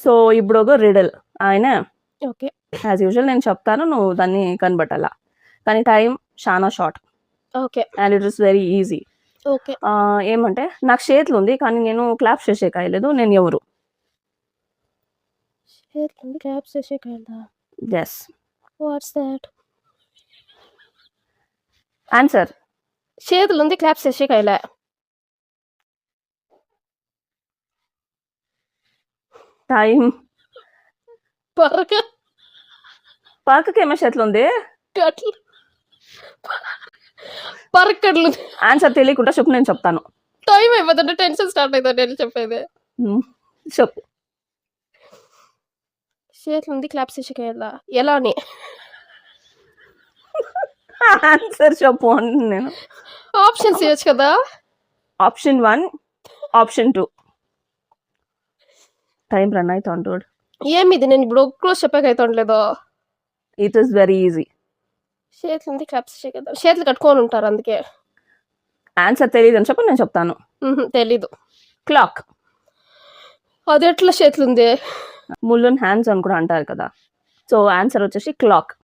So ఇప్పుడు ఒక Riddle ఆయన ఓకే యాజ్ యూజువల్ నేను చెప్తాను, నువ్వు దాన్ని కనిపెట్టాలా. కానీ టైం చాలా short okay and it is very easy. Okay ఏమంటే నాకు చేతులు ఉంది కానీ నేను క్లాప్ చేసే కాయలేదు. నేను ఎవరు? చేతులు క్యాప్స్ చేసే కాయలా? ఎస్. What's that? ఆన్సర్. చేతులు ఉంది క్లాప్స్ చేసే కాయలా? టైం. పరక పక్కకి ఏమో చేతులు ఉంది. కట్లు పరకట్లు. ఆన్సర్ తెలియకుండా చెప్పు, నేను చెప్తాను. టైం అయిపోతుంటే టెన్షన్ స్టార్ట్ అవుతుంది నేను చెప్పేది. చెప్పు. చేతులు ఉంది క్లాప్స్ చేసే కాయలా? ఎలా అని ఆన్సర్ చెప్పు అని నేను. ఆప్షన్స్ ఇవ్వచ్చు కదా. Option 1, option 2. టైం రన్ అవుతాడు. ఏమిది నేను ఇప్పుడు క్లోజ్ చెప్పాక అవుతుండలేదో. It is very easy. చేతులు ఉంది క్లాప్స్ చేసే కదా, చేతులు కట్టుకొని ఉంటారు అందుకే. ఆన్సర్ తెలియదు అని చెప్పు, నేను చెప్తాను. తెలీదు. క్లాక్. అది ఎట్లా చేతులు ఉంది? ముళ్ళున్ హ్యాండ్స్ అని కూడా అంటారు కదా. సో ఆన్సర్ వచ్చేసి క్లాక్.